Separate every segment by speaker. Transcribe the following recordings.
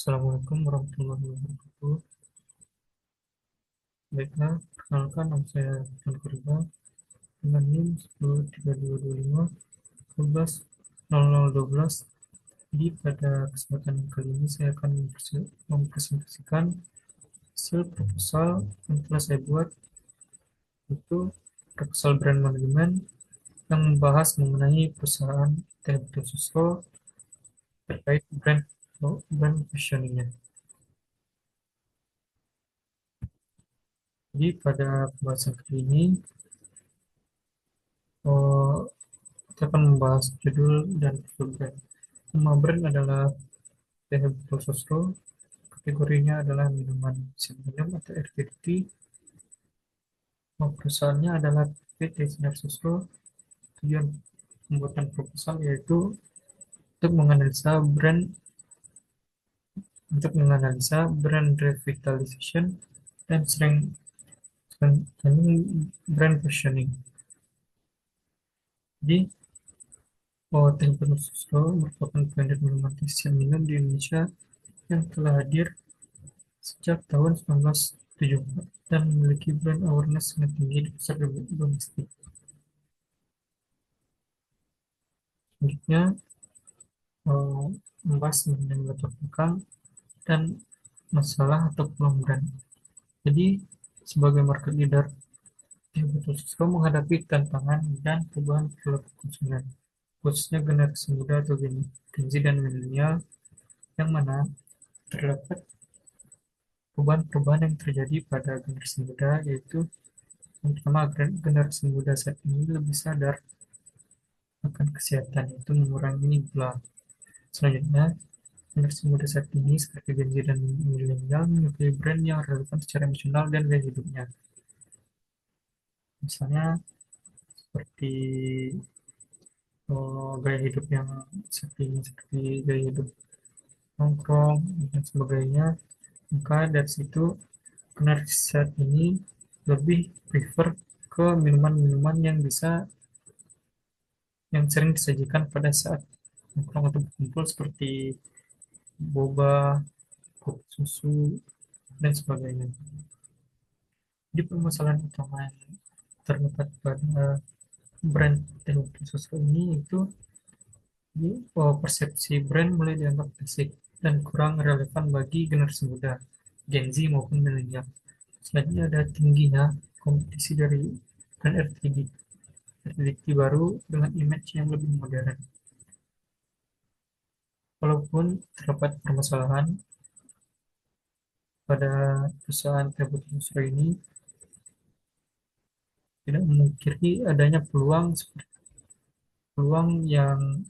Speaker 1: Assalamualaikum warahmatullahi wabarakatuh. Baiklah, perkenalkan nama saya Tuan Kurba dengan NIM 103225 12 Jadi pada kesempatan kali ini saya akan mempresentasikan hasil proposal yang telah saya buat, yaitu proposal brand management yang membahas mengenai perusahaan Teh Betul Sosro terkait brand positioningnya. Jadi pada pembahasan kali ini eh, kita akan membahas judul dan profil brand. Nama brand adalah Teh Betul Sosro, kategorinya adalah minuman siap minum atau RTD. Nama perusahaannya adalah PT Sinar Sosro. Tujuan pembuatan proposal yaitu untuk menganalisa brand brand revitalization dan strengthening brand positioning. Jadi, Teh Betul Sosro merupakan pionir minuman teh siap minum di Indonesia yang telah hadir sejak tahun 1974 dan memiliki brand awareness sangat tinggi di pasar domestik. Selanjutnya, eh, membahas mengenai latar belakang dan masalah atau peluang brand. Jadi, sebagai market leader, Betul Sosro menghadapi tantangan dan perubahan perilaku konsumen, khususnya generasi muda atau Gen Z dan milenial, yang mana terdapat perubahan-perubahan yang terjadi pada generasi muda, yaitu yang pertama, generasi muda saat ini lebih sadar akan kesehatan, yaitu mengurangi gula. Selanjutnya, generasi muda saat ini seperti Gen Z dan milenial menyukai brand yang relevan secara emosional dan gaya hidupnya. Misalnya seperti gaya hidup yang seperti gaya hidup nongkrong dan sebagainya. Maka dari situ generasi saat ini lebih prefer ke minuman-minuman yang sering disajikan pada saat nongkrong atau berkumpul seperti boba, kopi susu, dan sebagainya. Jadi permasalahan utama yang terdapat pada brand teknologi sosial ini itu persepsi brand mulai dianggap basic dan kurang relevan bagi generasi muda, Gen Z maupun milenial. Selanjutnya ada tingginya kompetisi dari brand RTD baru dengan image yang lebih modern. Walaupun terdapat permasalahan pada perusahaan teknologi sosial ini, tidak memungkiri adanya peluang yang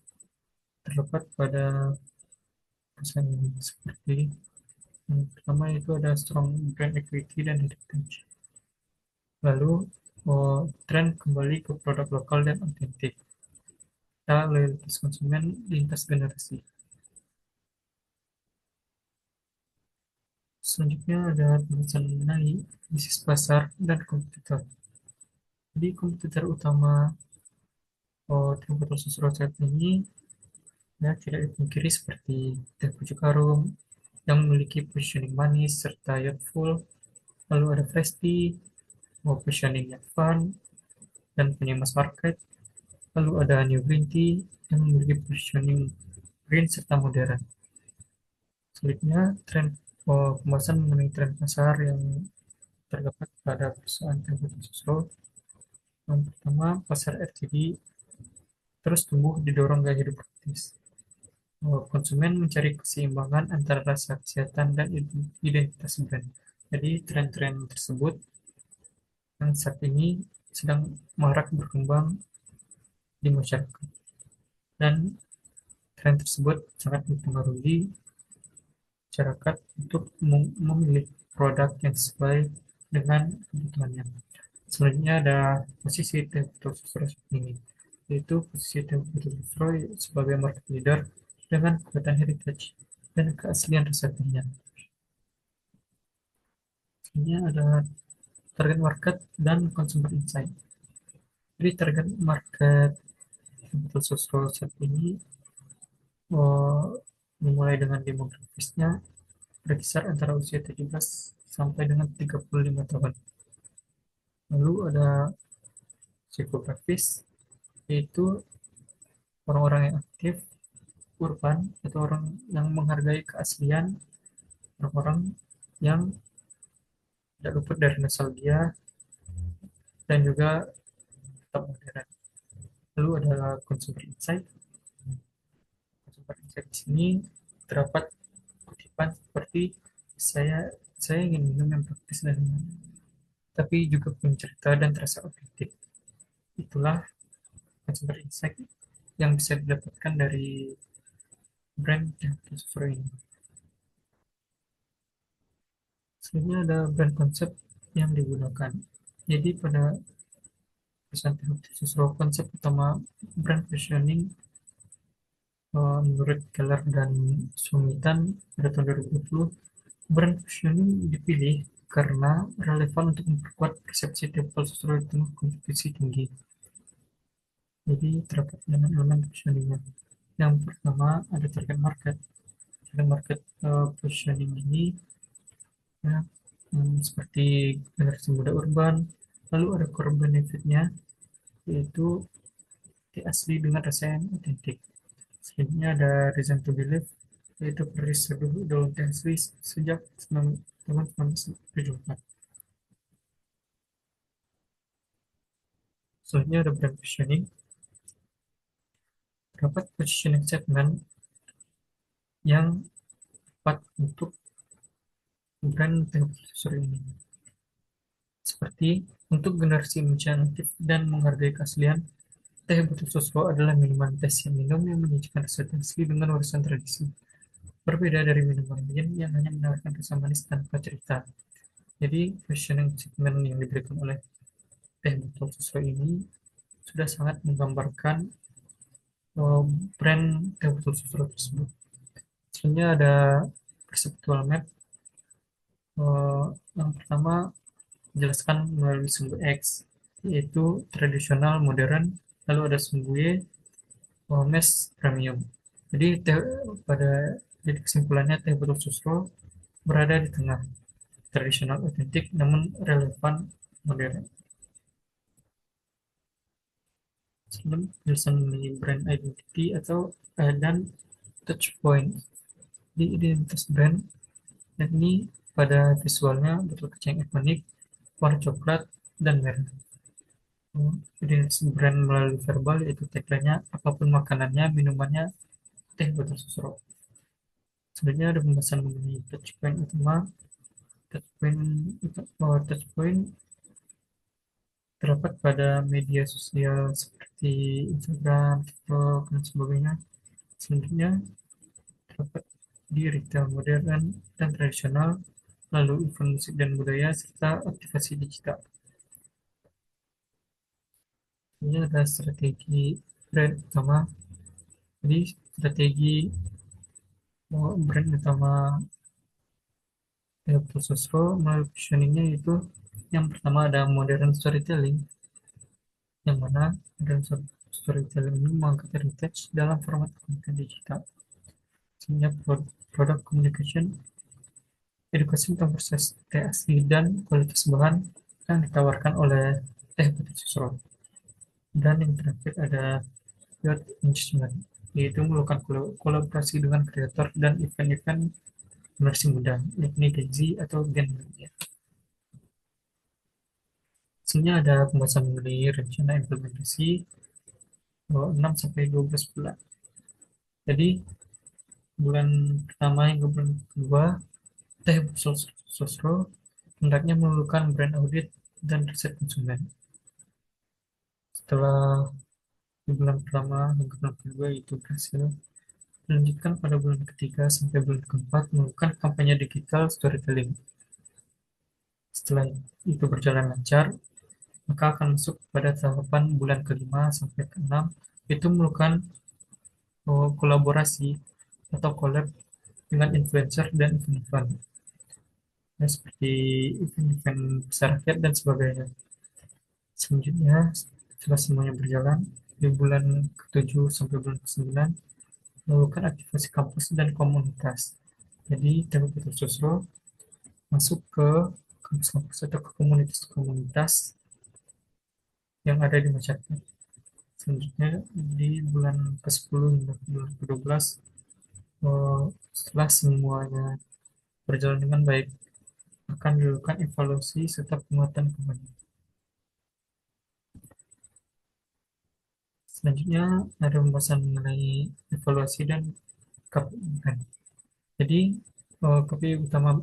Speaker 1: terdapat pada perusahaan ini, seperti yang pertama itu ada strong brand equity dan heritage. Lalu tren kembali ke produk lokal dan otentik. Kita loyalitas konsumen lintas generasi. Selanjutnya ada pembahasan mengenai bisnis pasar dan kompetitor. Jadi kompetitor utama Tempat Susu Roset ini ya tidak dipungkiri seperti teh pucuk harum yang memiliki positioning manis serta youthful. Lalu ada Fresh Tea, positioningnya fun dan punya mass market. Lalu ada New Green Tea yang memiliki positioning green serta modern. Selanjutnya, pembahasan mengenai tren pasar yang terdapat pada perusahaan Tempat Susu. Yang pertama, pasar RTD terus tumbuh didorong gaya hidup praktis. Konsumen mencari keseimbangan antara rasa kesehatan dan identitas brand. Jadi, tren-tren tersebut yang saat ini sedang marak berkembang di masyarakat. Dan tren tersebut sangat mempengaruhi masyarakat untuk memilih produk yang sesuai dengan kebutuhannya. Selanjutnya ada posisi Tempo Sosro ini, yaitu posisi Tempo Sosro sebagai market leader dengan kekuatan heritage dan keaslian resepnya. Selanjutnya ada target market dan consumer insight. Jadi target market Tempo Sosro saat ini dimulai dengan demografisnya, berkisar antara usia 17 sampai dengan 35 tahun. Lalu ada psikografis, yaitu orang-orang yang aktif, urban, atau orang yang menghargai keaslian, orang-orang yang tidak luput dari nostalgia dan juga tetap modern. Lalu ada consumer insight. Consumer insight di sini terdapat kutipan seperti saya saya ingin minum yang praktis dan ringan, tapi juga punya cerita dan terasa otentik. Itulah consumer insight yang bisa didapatkan dari brand yang sesuai ini. Selanjutnya ada brand konsep yang digunakan. Jadi pada pesan sesuai konsep utama brand positioning menurut Keller dan Sumitan pada tahun 2020, brand positioning dipilih karena relevan untuk memperkuat persepsi Temple sesuai di tengah kompetisi tinggi. Jadi terdapat elemen-elemen positioningnya. Yang pertama ada target market. Target market positioning ini ya, seperti generasi muda urban. Lalu ada core benefitnya, yaitu asli dengan rasa yang otentik. Selanjutnya ada reason to believe, yaitu periris seduh daun asli sejak tahun 1974. Selanjutnya ada brand positioning. Terdapat positioning segment yang tepat untuk brand tekstur ini. Seperti untuk generasi muda aktif dan menghargai keaslian, teh botol sosro adalah minuman teh siap minum yang menyajikan rasa asli dengan warisan tradisi. Berbeda dari minuman lain yang hanya menawarkan rasa manis tanpa cerita. Jadi, positioning segment yang diberikan oleh teh botol sosro ini sudah sangat menggambarkan uh, brand teh botol sosro tersebut. Selanjutnya ada perceptual map. Yang pertama, dijelaskan melalui sumbu X, yaitu tradisional, modern, lalu ada sumbu Y, mass, premium. Jadi pada jadi kesimpulannya teh botol sosro berada di tengah, tradisional, otentik, namun relevan, modern. Sebelum penjelasan mengenai brand identity atau dan touch point di identitas brand, yakni pada visualnya botol kacang ikonik, warna coklat, dan merah. Identitas brand melalui verbal, yaitu tagline-nya apapun makanannya, minumannya, teh botol sosro. Sebenarnya ada pembahasan mengenai touch point utama. Touch point terdapat pada media sosial seperti Instagram, TikTok, dan sebagainya. Selanjutnya terdapat di retail modern dan tradisional, lalu event musik dan budaya, serta aktivasi digital. Ini ada strategi brand utama. Jadi strategi brand utama Sosro melalui positioningnya itu yang pertama ada modern storytelling, yang mana modern storytelling ini mengangkat heritage dalam format konten digital. Sebenarnya product communication, edukasi tentang proses teh asli dan kualitas bahan yang ditawarkan oleh teh putih Sosro. Dan yang terakhir ada youth engagement, yaitu melakukan kolaborasi dengan kreator dan event-event generasi muda, yakni Gen Z atau Gen Millennial. Sebenarnya ada pembahasan mengenai rencana implementasi 6 sampai 12 bulan. Jadi bulan pertama hingga bulan kedua, Teh Sosro hendaknya melakukan brand audit dan riset konsumen. Setelah di bulan pertama hingga bulan kedua itu berhasil, lanjutkan pada bulan ketiga sampai bulan keempat melakukan kampanye digital storytelling. Setelah itu berjalan lancar, maka akan masuk pada tahapan bulan kelima sampai keenam, itu melakukan kolaborasi atau collab dengan influencer dan event-event, ya, seperti event-event besar rakyat dan sebagainya. Selanjutnya, setelah semuanya berjalan, di bulan ke-7 sampai bulan ke-9, melakukan aktivasi kampus dan komunitas. Jadi Tempo Susro masuk ke kampus-kampus atau ke komunitas-komunitas yang ada di masyarakat. Selanjutnya di bulan ke-10 hingga bulan ke-12, setelah semuanya berjalan dengan baik, akan dilakukan evaluasi serta penguatan kembali. Selanjutnya ada pembahasan mengenai evaluasi dan KPI. Jadi KPI utama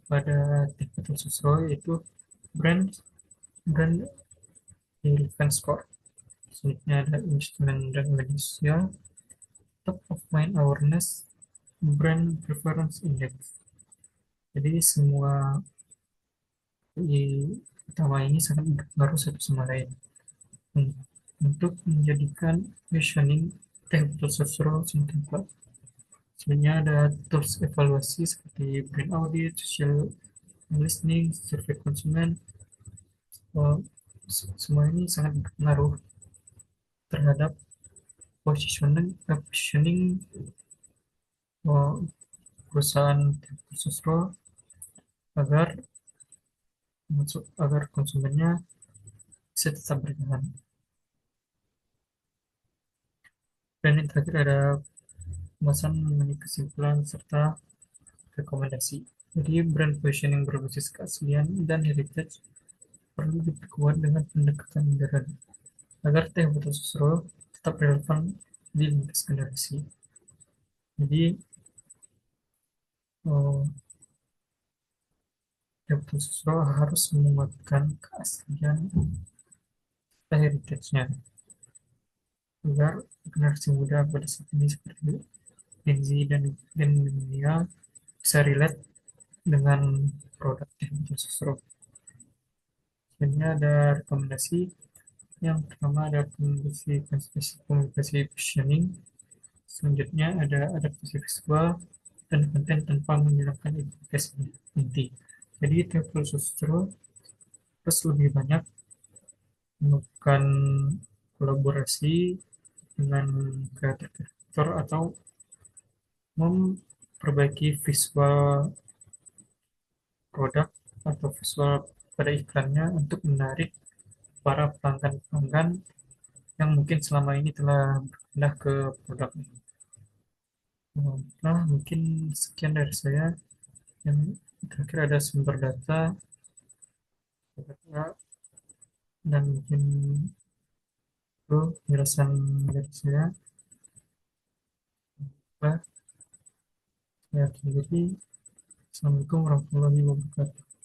Speaker 1: pada Teknik Susro yaitu brand brand relevance score. Selanjutnya ada instrumen dan media sosial, top of mind awareness, brand preference index. Jadi semua KPI utama ini sangat berpengaruh satu sama lain untuk menjadikan visioning Teknik Susro semakin kuat. Sebenarnya ada tools evaluasi seperti brand audit, social listening, survei konsumen. Eh, Semua ini sangat berpengaruh terhadap positioning eh, perusahaan khusus agar agar konsumennya bisa tetap bertahan. Dan yang terakhir ada pembahasan mengenai kesimpulan serta rekomendasi. Jadi brand positioning berbasis keaslian dan heritage perlu diperkuat dengan pendekatan modern agar teh botol susu tetap relevan di lintas generasi. Jadi eh, teh botol susu harus menguatkan keaslian dan heritage-nya agar generasi muda pada saat ini seperti Gen Z dan milenial bisa relate dengan produk teh botol susu. Sebenarnya ada rekomendasi. Yang pertama ada komunikasi positioning. Selanjutnya ada adaptasi visual dan konten tanpa menghilangkan identitas inti. Jadi travel justru terus lebih banyak melakukan kolaborasi dengan kreator atau memperbaiki visual produk atau visual pada iklannya untuk menarik para pelanggan-pelanggan yang mungkin selama ini telah berpindah ke produk ini. Nah, mungkin sekian dari saya. Yang terakhir ada sumber data, dan mungkin itu penjelasan dari saya. Nah, saya akhiri. Assalamualaikum warahmatullahi wabarakatuh.